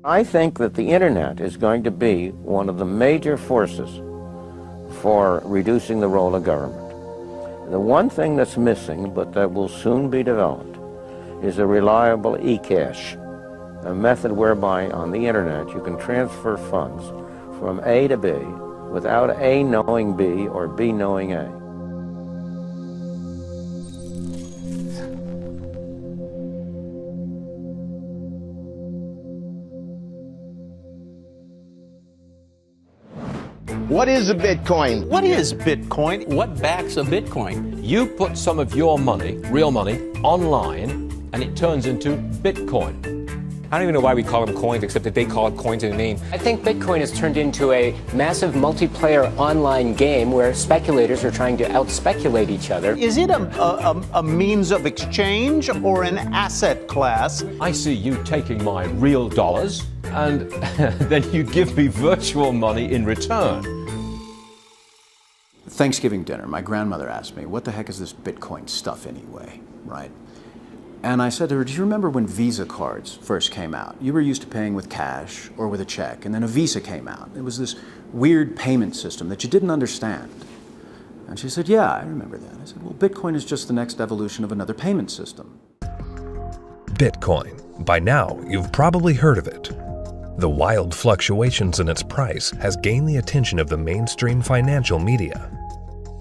I think that the internet is going to be one of the major forces for reducing the role of government. The one thing that's missing, but that will soon be developed, is a reliable e-cash, a method whereby on the internet you can transfer funds from A to B without A knowing B or B knowing A. What is a Bitcoin? What is Bitcoin? What backs a Bitcoin? You put some of your money, real money, online, and it turns into Bitcoin. I don't even know why we call them coins, except that they call it coins in the name. I think Bitcoin has turned into a massive multiplayer online game where speculators are trying to out-speculate each other. Is it a means of exchange or an asset class? I see you taking my real dollars, and then you give me virtual money in return. Thanksgiving dinner, my grandmother asked me, what the heck is this Bitcoin stuff anyway, right? And I said to her, do you remember when Visa cards first came out? You were used to paying with cash or with a check, and then a Visa came out. It was this weird payment system that you didn't understand. And she said, yeah, I remember that. I said, well, Bitcoin is just the next evolution of another payment system. Bitcoin. By now, you've probably heard of it. The wild fluctuations in its price has gained the attention of the mainstream financial media.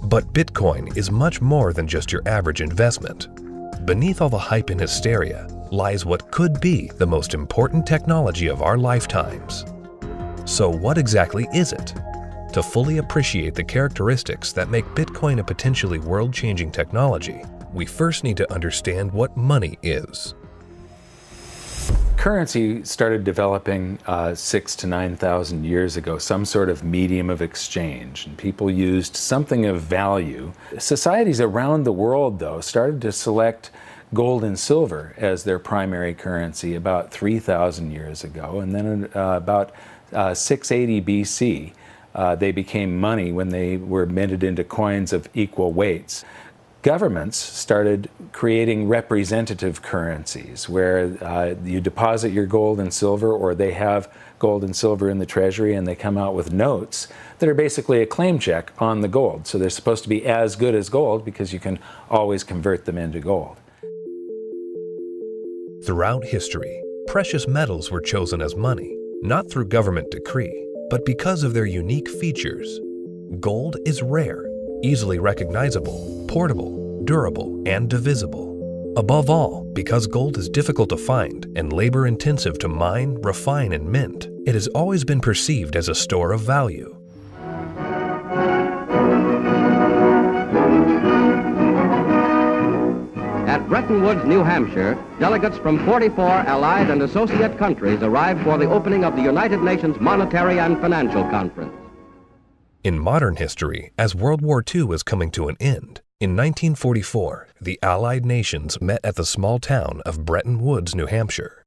But Bitcoin is much more than just your average investment. Beneath all the hype and hysteria lies what could be the most important technology of our lifetimes. So what exactly is it? To fully appreciate the characteristics that make Bitcoin a potentially world-changing technology, we first need to understand what money is. Currency started developing 6,000 to 9,000 years ago, some sort of medium of exchange, and people used something of value. Societies around the world, though, started to select gold and silver as their primary currency about 3,000 years ago, and then about 680 BC, they became money when they were minted into coins of equal weights. Governments started creating representative currencies where you deposit your gold and silver, or they have gold and silver in the treasury and they come out with notes that are basically a claim check on the gold. So they're supposed to be as good as gold because you can always convert them into gold. Throughout history, precious metals were chosen as money, not through government decree, but because of their unique features. Gold is rare, easily recognizable, portable, durable, and divisible. Above all, because gold is difficult to find and labor-intensive to mine, refine, and mint, it has always been perceived as a store of value. At Bretton Woods, New Hampshire, delegates from 44 allied and associate countries arrived for the opening of the United Nations Monetary and Financial Conference. In modern history, as World War II was coming to an end, in 1944, the Allied nations met at the small town of Bretton Woods, New Hampshire.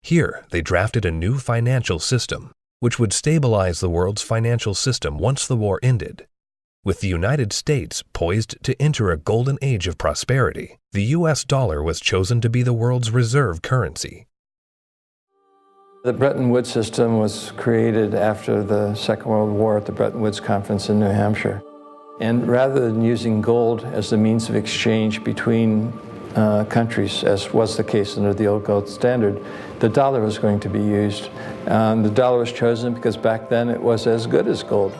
Here, they drafted a new financial system, which would stabilize the world's financial system once the war ended. With the United States poised to enter a golden age of prosperity, the US dollar was chosen to be the world's reserve currency. The Bretton Woods system was created after the Second World War at the Bretton Woods Conference in New Hampshire. And rather than using gold as the means of exchange between countries, as was the case under the old gold standard, the dollar was going to be used. The dollar was chosen because back then it was as good as gold.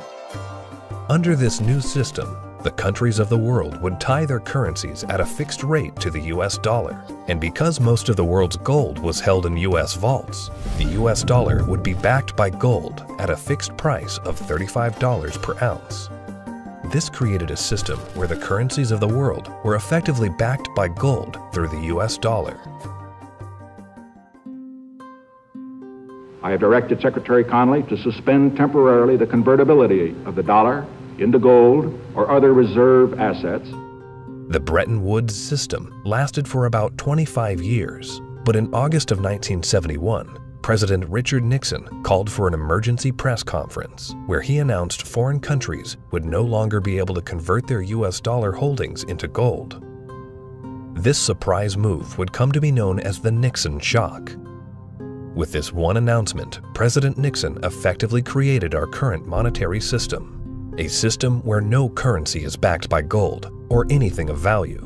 Under this new system, the countries of the world would tie their currencies at a fixed rate to the US dollar. And because most of the world's gold was held in US vaults, the US dollar would be backed by gold at a fixed price of $35 per ounce. This created a system where the currencies of the world were effectively backed by gold through the US dollar. I have directed Secretary Connally to suspend temporarily the convertibility of the dollar into gold or other reserve assets. The Bretton Woods system lasted for about 25 years, but in August of 1971, President Richard Nixon called for an emergency press conference where he announced foreign countries would no longer be able to convert their US dollar holdings into gold. This surprise move would come to be known as the Nixon shock. With this one announcement, President Nixon effectively created our current monetary system, a system where no currency is backed by gold or anything of value.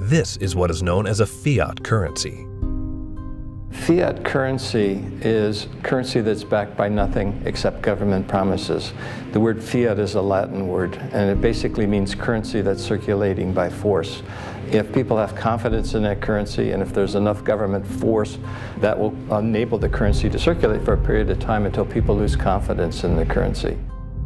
This is what is known as a fiat currency. Fiat currency is currency that's backed by nothing except government promises. The word fiat is a Latin word, and it basically means currency that's circulating by force. If people have confidence in that currency, and if there's enough government force, that will enable the currency to circulate for a period of time until people lose confidence in the currency.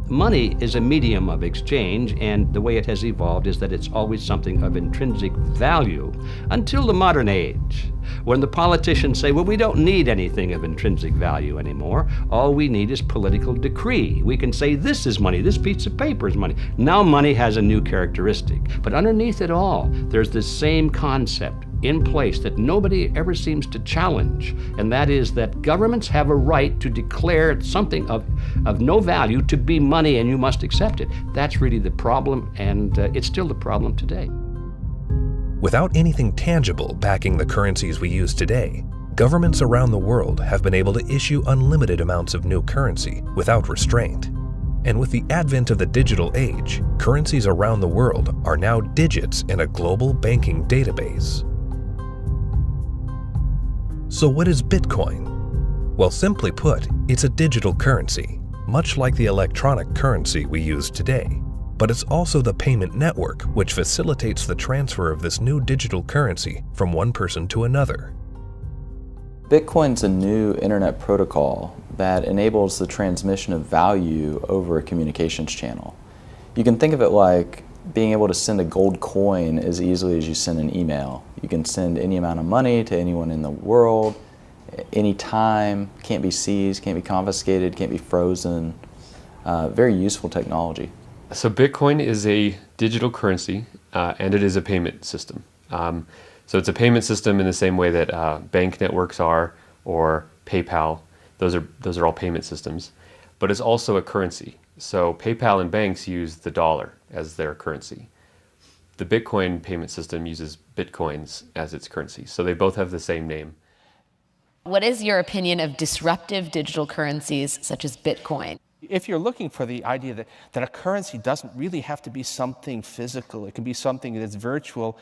Money is a medium of exchange, and the way it has evolved is that it's always something of intrinsic value until the modern age, when the politicians say, well, we don't need anything of intrinsic value anymore. All we need is political decree. We can say this is money, this piece of paper is money. Now money has a new characteristic. But underneath it all, there's this same concept in place that nobody ever seems to challenge, and that is that governments have a right to declare something of no value to be money, and you must accept it. That's really the problem, and it's still the problem today. Without anything tangible backing the currencies we use today, governments around the world have been able to issue unlimited amounts of new currency without restraint. And with the advent of the digital age, currencies around the world are now digits in a global banking database. So what is Bitcoin? Well, simply put, it's a digital currency, much like the electronic currency we use today. But it's also the payment network which facilitates the transfer of this new digital currency from one person to another. Bitcoin's a new internet protocol that enables the transmission of value over a communications channel. You can think of it like being able to send a gold coin as easily as you send an email. You can send any amount of money to anyone in the world, anytime, can't be seized, can't be confiscated, can't be frozen. Very useful technology. So Bitcoin is a digital currency and it is a payment system. So it's a payment system in the same way that bank networks are, or PayPal. Those are all payment systems. But it's also a currency. So PayPal and banks use the dollar as their currency. The Bitcoin payment system uses Bitcoins as its currency. So they both have the same name. What is your opinion of disruptive digital currencies such as Bitcoin? If you're looking for the idea that a currency doesn't really have to be something physical, it can be something that's virtual,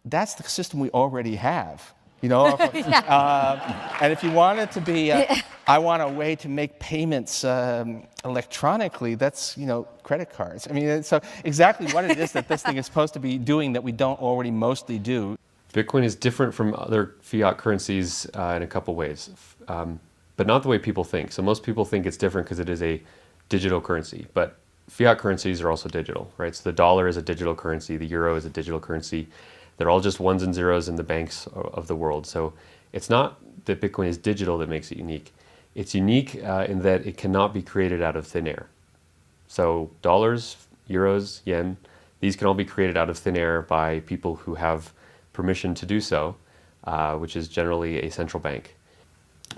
that's the system we already have. You know, and if you want it to be, I want a way to make payments electronically, that's, credit cards. I mean, so exactly what it is that this thing is supposed to be doing that we don't already mostly do. Bitcoin is different from other fiat currencies in a couple ways, but not the way people think. So most people think it's different because it is a digital currency, but fiat currencies are also digital, right? So the dollar is a digital currency, the euro is a digital currency. They're all just ones and zeros in the banks of the world. So it's not that Bitcoin is digital that makes it unique. It's unique in that it cannot be created out of thin air. So dollars, euros, yen, these can all be created out of thin air by people who have permission to do so, which is generally a central bank.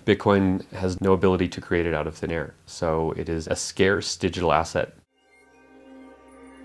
Bitcoin has no ability to create it out of thin air. So it is a scarce digital asset.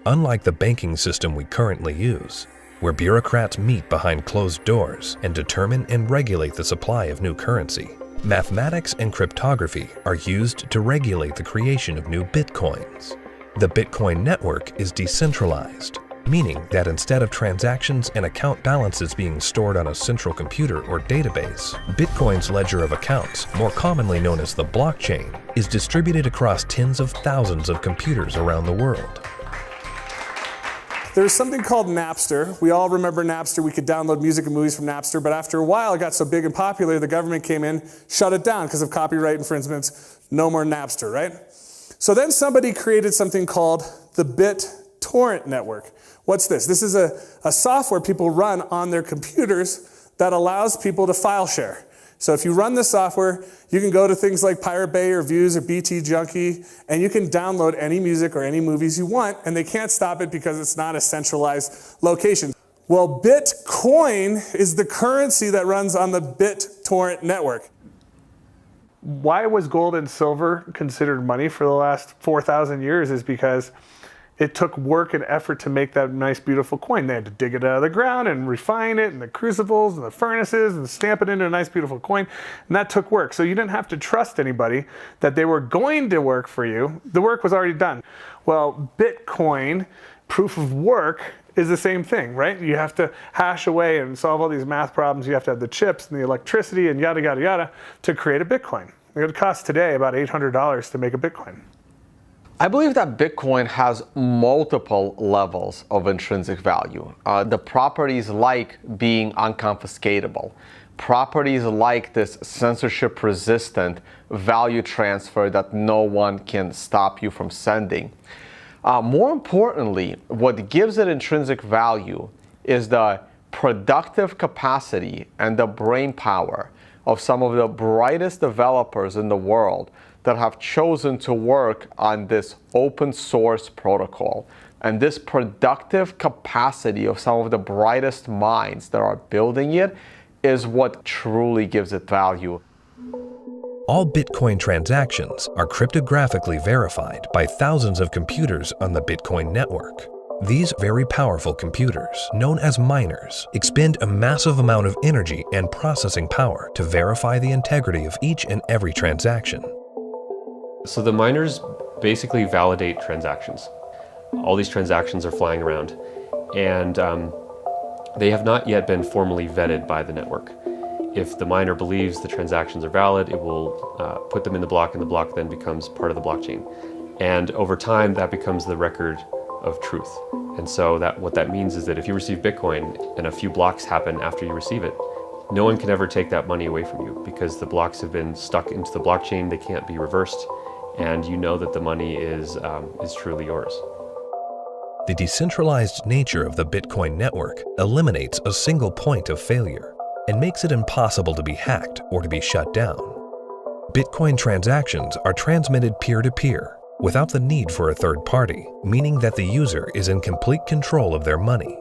Unlike the banking system we currently use, where bureaucrats meet behind closed doors and determine and regulate the supply of new currency, mathematics and cryptography are used to regulate the creation of new bitcoins. The Bitcoin network is decentralized, meaning that instead of transactions and account balances being stored on a central computer or database, Bitcoin's ledger of accounts, more commonly known as the blockchain, is distributed across tens of thousands of computers around the world. There's something called Napster. We all remember Napster. We could download music and movies from Napster, but after a while it got so big and popular, the government came in, shut it down because of copyright infringements. No more Napster, right? So then somebody created something called the BitTorrent network. What's this? This is a software people run on their computers that allows people to file share. So if you run the software, you can go to things like Pirate Bay or Views or BT Junkie, and you can download any music or any movies you want, and they can't stop it because it's not a centralized location. Well, Bitcoin is the currency that runs on the BitTorrent network. Why was gold and silver considered money for the last 4,000 years is because it took work and effort to make that nice, beautiful coin. They had to dig it out of the ground and refine it, and the crucibles and the furnaces, and stamp it into a nice, beautiful coin. And that took work. So you didn't have to trust anybody that they were going to work for you. The work was already done. Well, Bitcoin, proof of work, is the same thing, right? You have to hash away and solve all these math problems. You have to have the chips and the electricity and yada, yada, yada to create a Bitcoin. It would cost today about $800 to make a Bitcoin. I believe that Bitcoin has multiple levels of intrinsic value. The properties like being unconfiscatable, properties like this censorship-resistant value transfer that no one can stop you from sending. More importantly, what gives it intrinsic value is the productive capacity and the brain power of some of the brightest developers in the world that have chosen to work on this open source protocol. And this productive capacity of some of the brightest minds that are building it is what truly gives it value. All Bitcoin transactions are cryptographically verified by thousands of computers on the Bitcoin network. These very powerful computers, known as miners, expend a massive amount of energy and processing power to verify the integrity of each and every transaction. So the miners basically validate transactions. All these transactions are flying around, and they have not yet been formally vetted by the network. If the miner believes the transactions are valid, it will put them in the block, and the block then becomes part of the blockchain. And over time, that becomes the record of truth. And so what that means is that if you receive Bitcoin and a few blocks happen after you receive it, no one can ever take that money away from you because the blocks have been stuck into the blockchain, they can't be reversed, and you know that the money is truly yours. The decentralized nature of the Bitcoin network eliminates a single point of failure and makes it impossible to be hacked or to be shut down. Bitcoin transactions are transmitted peer-to-peer without the need for a third party, meaning that the user is in complete control of their money.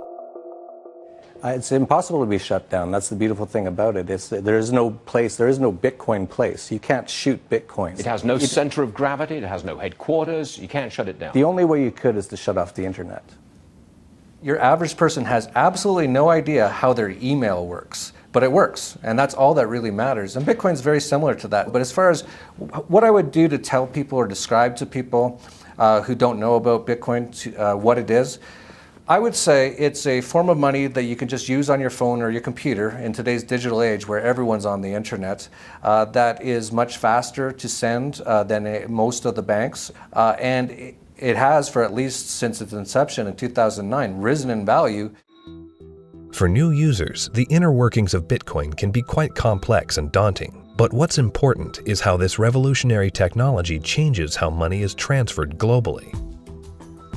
It's impossible to be shut down. That's the beautiful thing about it. There is no Bitcoin place. You can't shoot Bitcoins. It has no center of gravity, it has no headquarters, you can't shut it down. The only way you could is to shut off the internet. Your average person has absolutely no idea how their email works, but it works, and that's all that really matters. And Bitcoin's very similar to that. But as far as what I would do to tell people or describe to people who don't know about Bitcoin what it is, I would say it's a form of money that you can just use on your phone or your computer in today's digital age where everyone's on the internet, that is much faster to send than most of the banks. And it has, for at least since its inception in 2009, risen in value. For new users, the inner workings of Bitcoin can be quite complex and daunting. But what's important is how this revolutionary technology changes how money is transferred globally.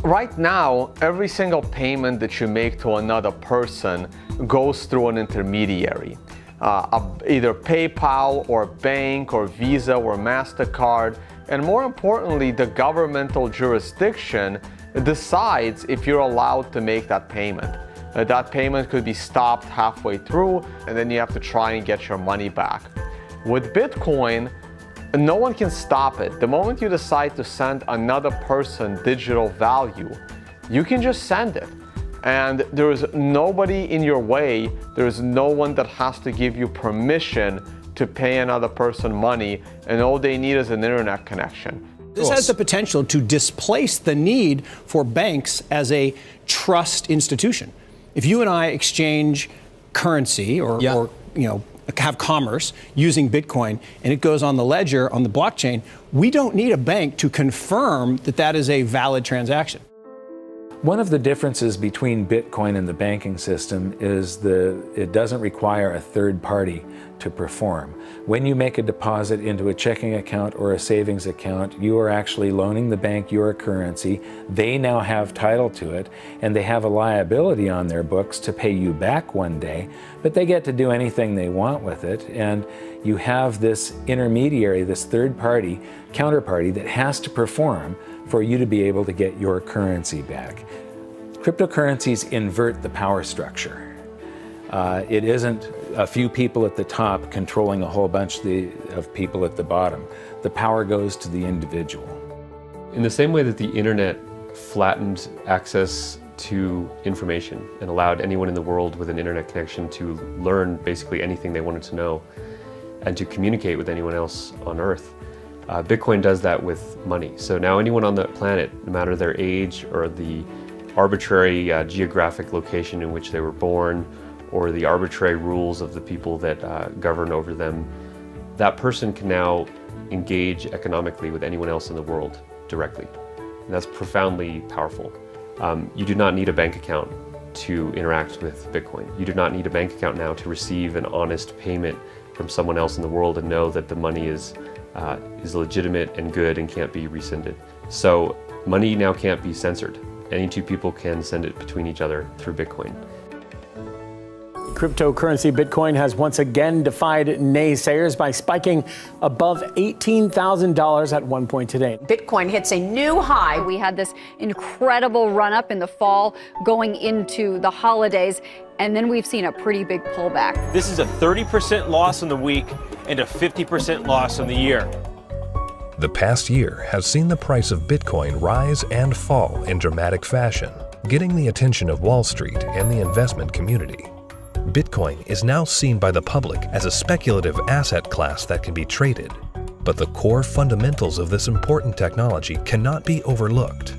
Right now, every single payment that you make to another person goes through an intermediary. Either PayPal or bank or Visa or MasterCard. And more importantly, the governmental jurisdiction decides if you're allowed to make that payment. That payment could be stopped halfway through, and then you have to try and get your money back. With Bitcoin, no one can stop it. The moment you decide to send another person digital value, you can just send it. And there is nobody in your way. There is no one that has to give you permission to pay another person money, and all they need is an internet connection. This has the potential to displace the need for banks as a trust institution. If you and I exchange currency or have commerce using Bitcoin and it goes on the ledger, on the blockchain, we don't need a bank to confirm that that is a valid transaction. One of the differences between Bitcoin and the banking system is it doesn't require a third party to perform. When you make a deposit into a checking account or a savings account, you are actually loaning the bank your currency. They now have title to it, and they have a liability on their books to pay you back one day, but they get to do anything they want with it. And you have this intermediary, this third party, counterparty that has to perform for you to be able to get your currency back. Cryptocurrencies invert the power structure. It isn't a few people at the top controlling a whole bunch of people at the bottom. The power goes to the individual. In the same way that the internet flattened access to information and allowed anyone in the world with an internet connection to learn basically anything they wanted to know and to communicate with anyone else on Earth. Bitcoin does that with money. So now anyone on the planet, no matter their age or the arbitrary geographic location in which they were born or the arbitrary rules of the people that govern over them, that person can now engage economically with anyone else in the world directly. And that's profoundly powerful. You do not need a bank account to interact with Bitcoin. You do not need a bank account now to receive an honest payment from someone else in the world and know that the money is legitimate and good and can't be rescinded. So money now can't be censored. Any two people can send it between each other through Bitcoin. Cryptocurrency Bitcoin has once again defied naysayers by spiking above $18,000 at one point today. Bitcoin hits a new high. We had this incredible run up in the fall going into the holidays, and then we've seen a pretty big pullback. This is a 30% loss in the week and a 50% loss in the year. The past year has seen the price of Bitcoin rise and fall in dramatic fashion, getting the attention of Wall Street and the investment community. Bitcoin is now seen by the public as a speculative asset class that can be traded, but the core fundamentals of this important technology cannot be overlooked.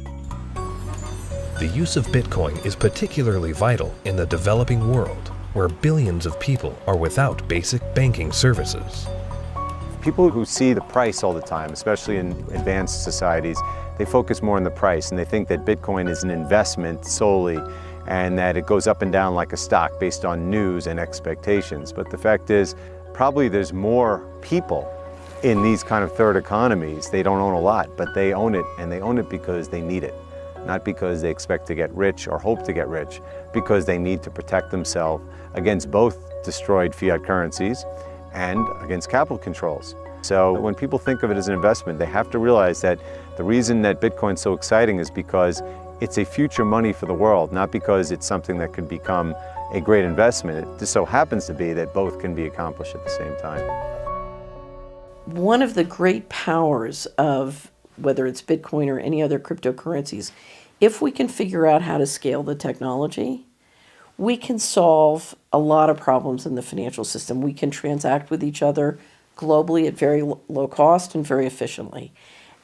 The use of Bitcoin is particularly vital in the developing world, where billions of people are without basic banking services. People who see the price all the time, especially in advanced societies, they focus more on the price and they think that Bitcoin is an investment solely and that it goes up and down like a stock based on news and expectations. But the fact is, probably there's more people in these kind of third economies. They don't own a lot, but they own it, and they own it because they need it. Not because they expect to get rich or hope to get rich, because they need to protect themselves against both destroyed fiat currencies and against capital controls. So when people think of it as an investment, they have to realize that the reason that Bitcoin's so exciting is because it's a future money for the world, not because it's something that could become a great investment. It just so happens to be that both can be accomplished at the same time. One of the great powers of whether it's Bitcoin or any other cryptocurrencies, if we can figure out how to scale the technology, we can solve a lot of problems in the financial system. We can transact with each other globally at very low cost and very efficiently.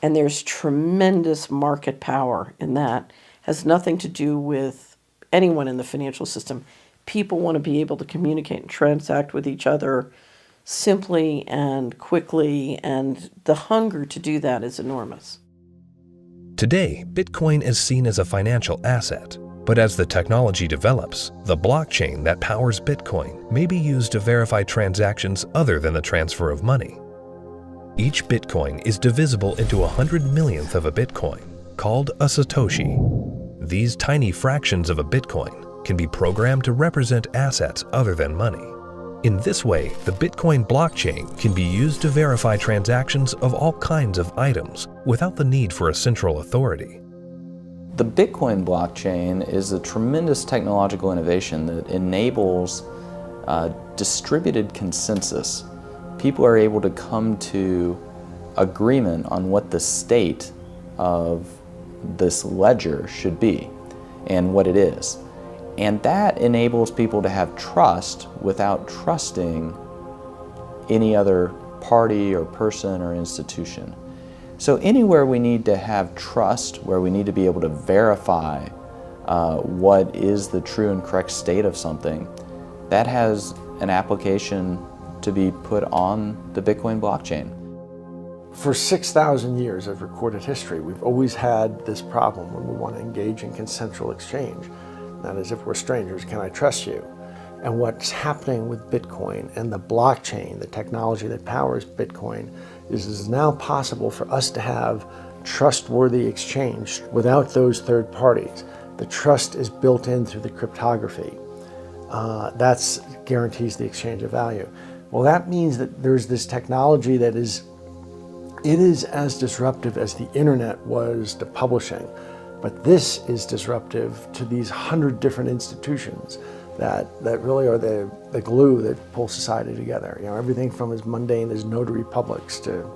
And there's tremendous market power in that. Has nothing to do with anyone in the financial system. People want to be able to communicate and transact with each other simply and quickly, and the hunger to do that is enormous. Today, Bitcoin is seen as a financial asset, but as the technology develops, the blockchain that powers Bitcoin may be used to verify transactions other than the transfer of money. Each Bitcoin is divisible into 100 millionth of a Bitcoin, called a Satoshi. These tiny fractions of a Bitcoin can be programmed to represent assets other than money. In this way, the Bitcoin blockchain can be used to verify transactions of all kinds of items without the need for a central authority. The Bitcoin blockchain is a tremendous technological innovation that enables distributed consensus. People are able to come to agreement on what the state of this ledger should be and what it is. And that enables people to have trust without trusting any other party or person or institution. So anywhere we need to have trust, where we need to be able to verify what is the true and correct state of something, that has an application to be put on the Bitcoin blockchain. For 6,000 years of recorded history, we've always had this problem when we want to engage in consensual exchange. That is, if we're strangers, can I trust you? And what's happening with Bitcoin and the blockchain, the technology that powers Bitcoin, is it's now possible for us to have trustworthy exchange without those third parties. The trust is built in through the cryptography. That guarantees the exchange of value. Well, that means that there's this technology that is as disruptive as the internet was to publishing. But this is disruptive to these 100 different institutions that really are the glue that pull society together. You know, everything from as mundane as notary publics to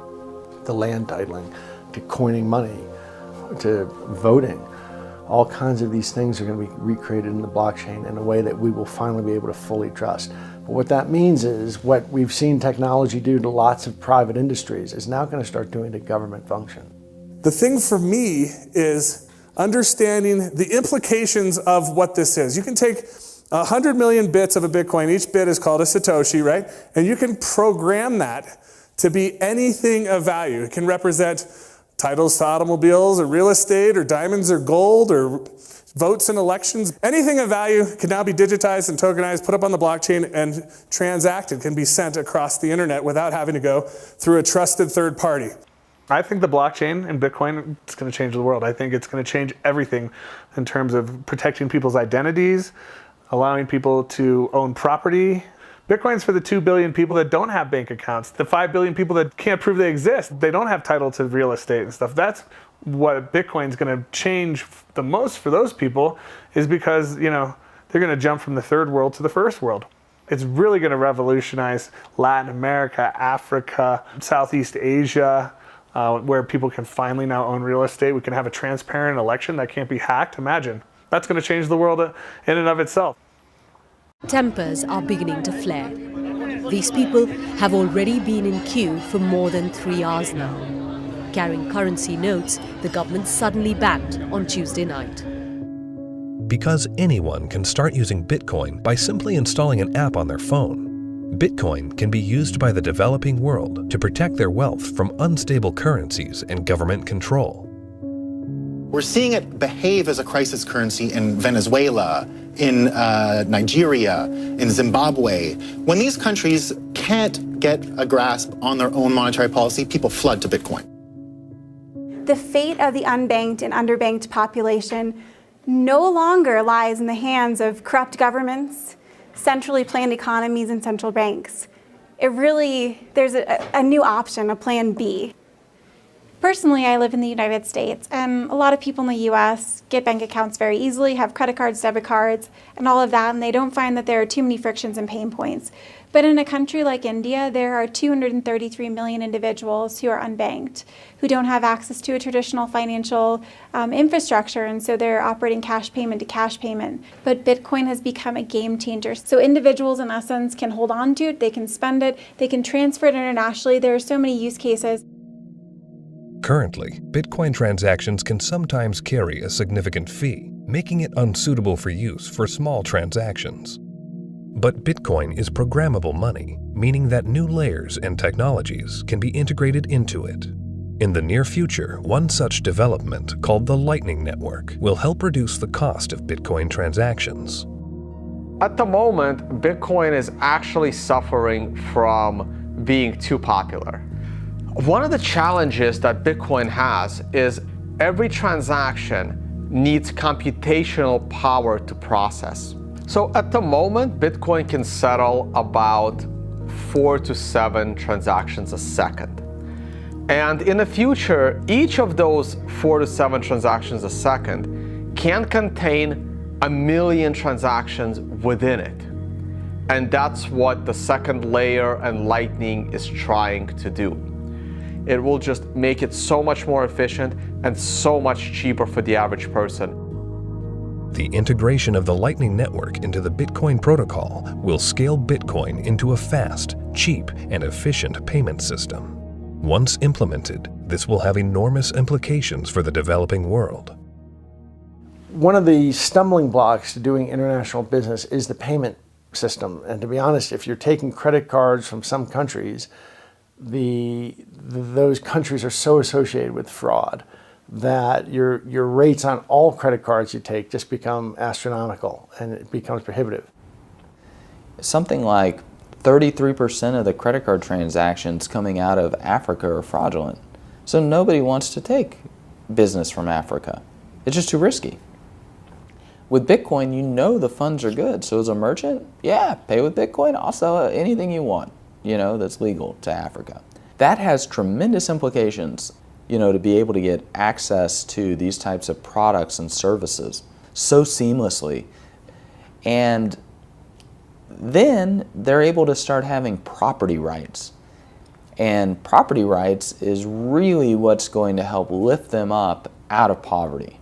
the land titling, to coining money, to voting. All kinds of these things are going to be recreated in the blockchain in a way that we will finally be able to fully trust. But what that means is what we've seen technology do to lots of private industries is now going to start doing to government function. The thing for me is understanding the implications of what this is. You can take 100 million bits of a Bitcoin, each bit is called a Satoshi, right? And you can program that to be anything of value. It can represent titles to automobiles or real estate or diamonds or gold or votes in elections. Anything of value can now be digitized and tokenized, put up on the blockchain, and transacted, can be sent across the internet without having to go through a trusted third party. I think the blockchain and Bitcoin is going to change the world. I think it's going to change everything in terms of protecting people's identities, allowing people to own property. Bitcoin's for the 2 billion people that don't have bank accounts, the 5 billion people that can't prove they exist. They don't have title to real estate and stuff. That's what Bitcoin's going to change the most for those people, is because, you know, they're going to jump from the third world to the first world. It's really going to revolutionize Latin America, Africa, Southeast Asia, where people can finally now own real estate. We can have a transparent election that can't be hacked. Imagine. That's going to change the world in and of itself. Tempers are beginning to flare. These people have already been in queue for more than 3 hours now. Carrying currency notes, the government suddenly banned on Tuesday night. Because anyone can start using Bitcoin by simply installing an app on their phone, Bitcoin can be used by the developing world to protect their wealth from unstable currencies and government control. We're seeing it behave as a crisis currency in Venezuela, in Nigeria, in Zimbabwe. When these countries can't get a grasp on their own monetary policy, people flood to Bitcoin. The fate of the unbanked and underbanked population no longer lies in the hands of corrupt governments, centrally planned economies, and central banks. There's a new option, a plan B. Personally, I live in the United States, and a lot of people in the US get bank accounts very easily, have credit cards, debit cards, and all of that, and they don't find that there are too many frictions and pain points. But in a country like India, there are 233 million individuals who are unbanked, who don't have access to a traditional financial infrastructure, and so they're operating cash payment to cash payment. But Bitcoin has become a game changer. So individuals, in essence, can hold on to it, they can spend it, they can transfer it internationally. There are so many use cases. Currently, Bitcoin transactions can sometimes carry a significant fee, making it unsuitable for use for small transactions. But Bitcoin is programmable money, meaning that new layers and technologies can be integrated into it. In the near future, one such development, called the Lightning Network, will help reduce the cost of Bitcoin transactions. At the moment, Bitcoin is actually suffering from being too popular. One of the challenges that Bitcoin has is every transaction needs computational power to process. So at the moment, Bitcoin can settle about 4 to 7 transactions a second. And in the future, each of those 4 to 7 transactions a second can contain 1 million transactions within it. And that's what the second layer and Lightning is trying to do. It will just make it so much more efficient and so much cheaper for the average person. The integration of the Lightning Network into the Bitcoin protocol will scale Bitcoin into a fast, cheap, and efficient payment system. Once implemented, this will have enormous implications for the developing world. One of the stumbling blocks to doing international business is the payment system. And to be honest, if you're taking credit cards from some countries, those countries are so associated with fraud that your rates on all credit cards you take just become astronomical, and it becomes prohibitive. Something like 33% of the credit card transactions coming out of Africa are fraudulent. So nobody wants to take business from Africa. It's just too risky. With Bitcoin, you know the funds are good. So as a merchant, yeah, pay with Bitcoin. I'll sell anything you want, that's legal to Africa. That has tremendous implications, to be able to get access to these types of products and services so seamlessly. And then they're able to start having property rights. And property rights is really what's going to help lift them up out of poverty.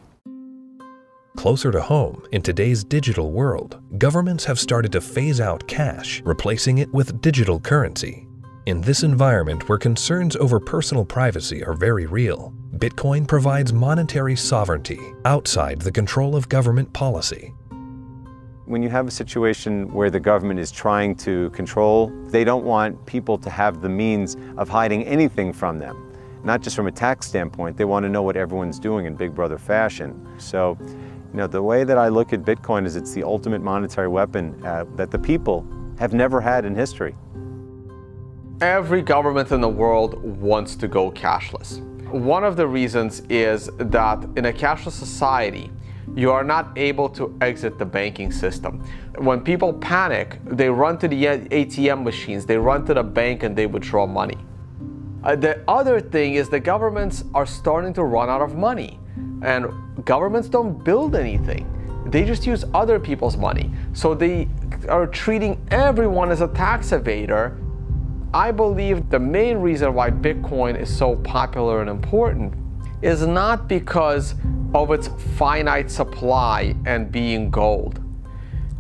Closer to home, in today's digital world, governments have started to phase out cash, replacing it with digital currency. In this environment where concerns over personal privacy are very real, Bitcoin provides monetary sovereignty outside the control of government policy. When you have a situation where the government is trying to control, they don't want people to have the means of hiding anything from them. Not just from a tax standpoint, they want to know what everyone's doing in Big Brother fashion. So, the way that I look at Bitcoin is it's the ultimate monetary weapon that the people have never had in history. Every government in the world wants to go cashless. One of the reasons is that in a cashless society, you are not able to exit the banking system. When people panic, they run to the ATM machines, they run to the bank and they withdraw money. The other thing is the governments are starting to run out of money, and governments don't build anything. They just use other people's money. So they are treating everyone as a tax evader. I believe the main reason why Bitcoin is so popular and important is not because of its finite supply and being gold.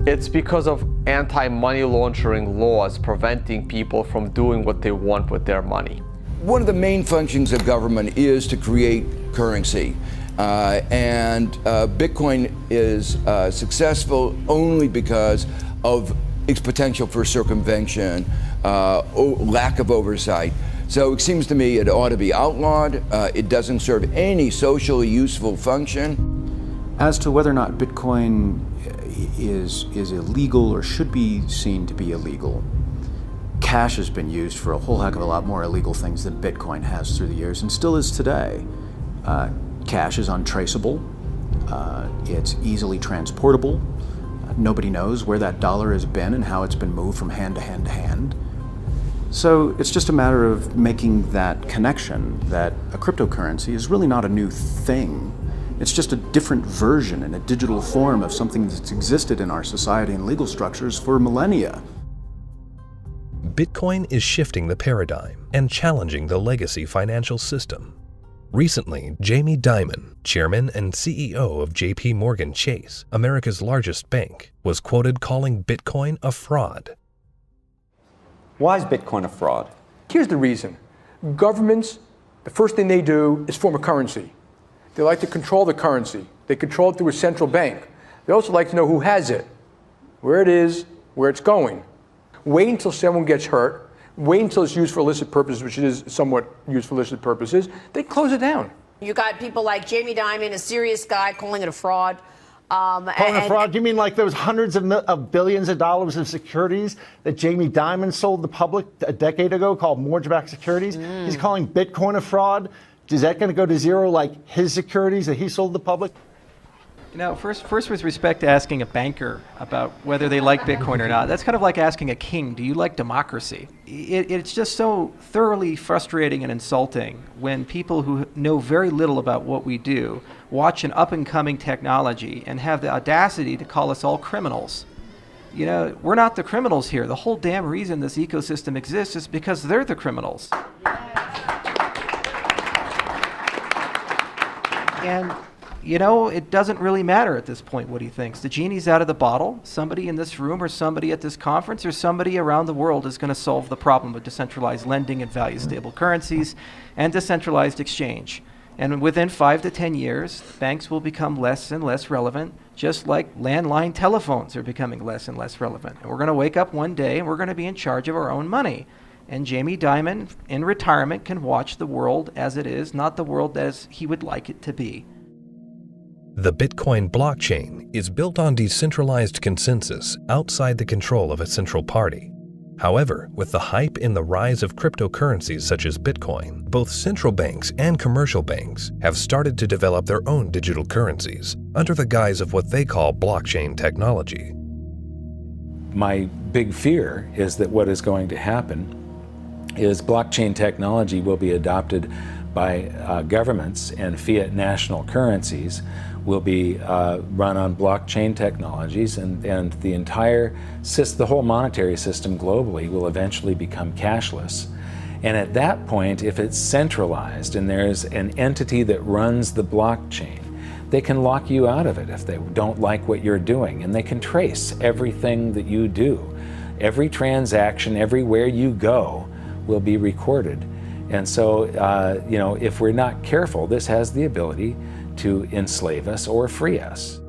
It's because of anti-money laundering laws preventing people from doing what they want with their money. One of the main functions of government is to create currency. And Bitcoin is successful only because of its potential for circumvention, lack of oversight. So it seems to me it ought to be outlawed. It doesn't serve any socially useful function. As to whether or not Bitcoin is illegal or should be seen to be illegal, cash has been used for a whole heck of a lot more illegal things than Bitcoin has through the years, and still is today. Cash is untraceable. It's easily transportable. Nobody knows where that dollar has been and how it's been moved from hand to hand to hand. So it's just a matter of making that connection that a cryptocurrency is really not a new thing. It's just a different version in a digital form of something that's existed in our society and legal structures for millennia. Bitcoin is shifting the paradigm and challenging the legacy financial system. Recently, Jamie Dimon, chairman and CEO of JP Morgan Chase, America's largest bank, was quoted calling Bitcoin a fraud. Why is Bitcoin a fraud? Here's the reason. Governments, the first thing they do is form a currency. They like to control the currency. They control it through a central bank. They also like to know who has it, where it is, where it's going. Wait until someone gets hurt. Wait until it's used for illicit purposes, which it is somewhat used for illicit purposes. They close it down. You got people like Jamie Dimon, a serious guy, calling it a fraud. Calling a fraud? You mean like there was hundreds of billions of dollars of securities that Jamie Dimon sold the public a decade ago called mortgage-backed securities? He's calling Bitcoin a fraud? Is that going to go to zero like his securities that he sold the public? First with respect to asking a banker about whether they like Bitcoin or not, that's kind of like asking a king, do you like democracy? It's just so thoroughly frustrating and insulting when people who know very little about what we do watch an up-and-coming technology and have the audacity to call us all criminals. We're not the criminals here. The whole damn reason this ecosystem exists is because they're the criminals. And it doesn't really matter at this point what he thinks. The genie's out of the bottle. Somebody in this room or somebody at this conference or somebody around the world is going to solve the problem of decentralized lending and value-stable currencies and decentralized exchange. And within 5 to 10 years, banks will become less and less relevant, just like landline telephones are becoming less and less relevant. And we're going to wake up one day and we're going to be in charge of our own money. And Jamie Dimon, in retirement, can watch the world as it is, not the world as he would like it to be. The Bitcoin blockchain is built on decentralized consensus outside the control of a central party. However, with the hype in the rise of cryptocurrencies such as Bitcoin, both central banks and commercial banks have started to develop their own digital currencies under the guise of what they call blockchain technology. My big fear is that what is going to happen is blockchain technology will be adopted by governments, and fiat national currencies will be run on blockchain technologies, and the whole monetary system globally will eventually become cashless. And at that point, if it's centralized and there's an entity that runs the blockchain, they can lock you out of it if they don't like what you're doing, and they can trace everything that you do. Every transaction, everywhere you go, will be recorded. And so, you know, if we're not careful, this has the ability to enslave us or free us.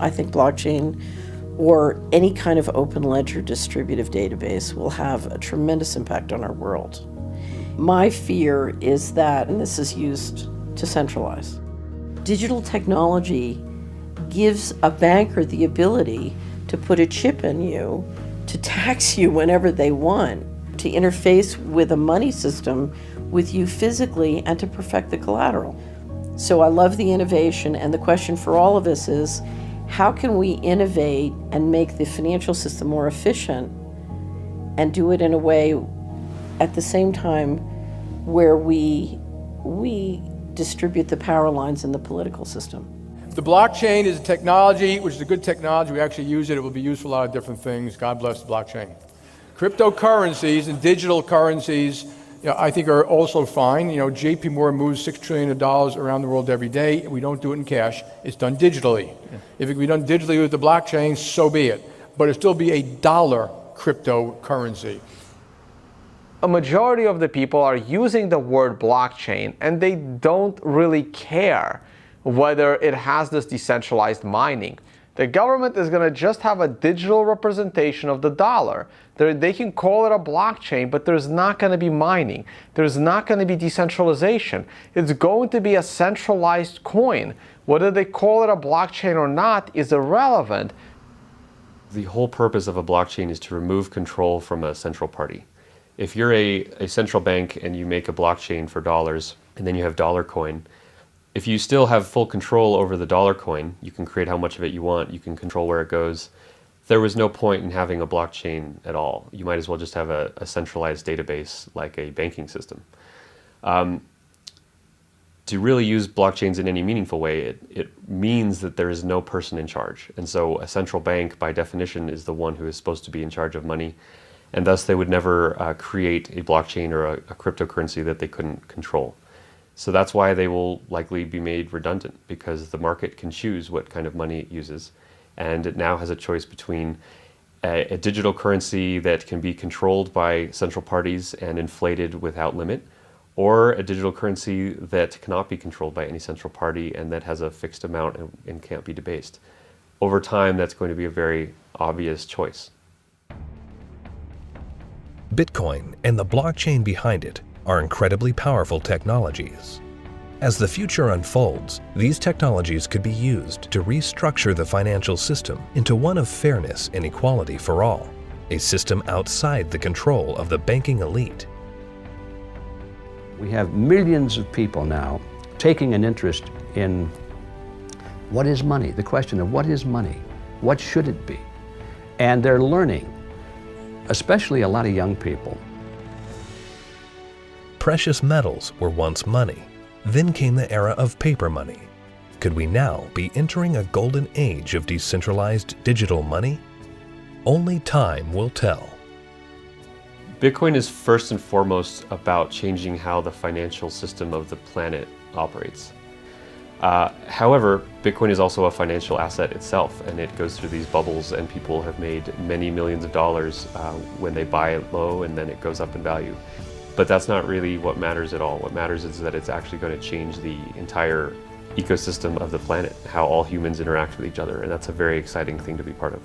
I think blockchain or any kind of open ledger distributive database will have a tremendous impact on our world. My fear is that, and this is used to centralize, digital technology gives a banker the ability to put a chip in you, to tax you whenever they want, to interface with a money system with you physically, and to perfect the collateral. So I love the innovation, and the question for all of us is, how can we innovate and make the financial system more efficient and do it in a way at the same time where we distribute the power lines in the political system? The blockchain is a technology, which is a good technology. We actually use it. It will be used for a lot of different things. God bless the blockchain. Cryptocurrencies and digital currencies, you know, I think are also fine. You know, JP Morgan moves $6 trillion around the world every day. We don't do it in cash. It's done digitally. If it can be done digitally with the blockchain, so be it. But it'll still be a dollar cryptocurrency. A majority of the people are using the word blockchain, and they don't really care whether it has this decentralized mining. The government is going to just have a digital representation of the dollar. They can call it a blockchain, but there's not going to be mining. There's not going to be decentralization. It's going to be a centralized coin. Whether they call it a blockchain or not is irrelevant. The whole purpose of a blockchain is to remove control from a central party. If you're a central bank and you make a blockchain for dollars, and then you have dollar coin, if you still have full control over the dollar coin, you can create how much of it you want, you can control where it goes. There was no point in having a blockchain at all. You might as well just have a centralized database like a banking system. To really use blockchains in any meaningful way, it means that there is no person in charge. And so a central bank, by definition, is the one who is supposed to be in charge of money. And thus they would never create a blockchain or a cryptocurrency that they couldn't control. So that's why they will likely be made redundant, because the market can choose what kind of money it uses. And it now has a choice between a digital currency that can be controlled by central parties and inflated without limit, or a digital currency that cannot be controlled by any central party and that has a fixed amount and can't be debased. Over time, that's going to be a very obvious choice. Bitcoin and the blockchain behind it are incredibly powerful technologies. As the future unfolds, these technologies could be used to restructure the financial system into one of fairness and equality for all, a system outside the control of the banking elite. We have millions of people now taking an interest in what is money, the question of what is money, what should it be? And they're learning, especially a lot of young people. Precious metals were once money. Then came the era of paper money. Could we now be entering a golden age of decentralized digital money? Only time will tell. Bitcoin is first and foremost about changing how the financial system of the planet operates. However, Bitcoin is also a financial asset itself, and it goes through these bubbles, and people have made many millions of dollars when they buy it low, and then it goes up in value. But that's not really what matters at all. What matters is that it's actually going to change the entire ecosystem of the planet, how all humans interact with each other, and that's a very exciting thing to be part of.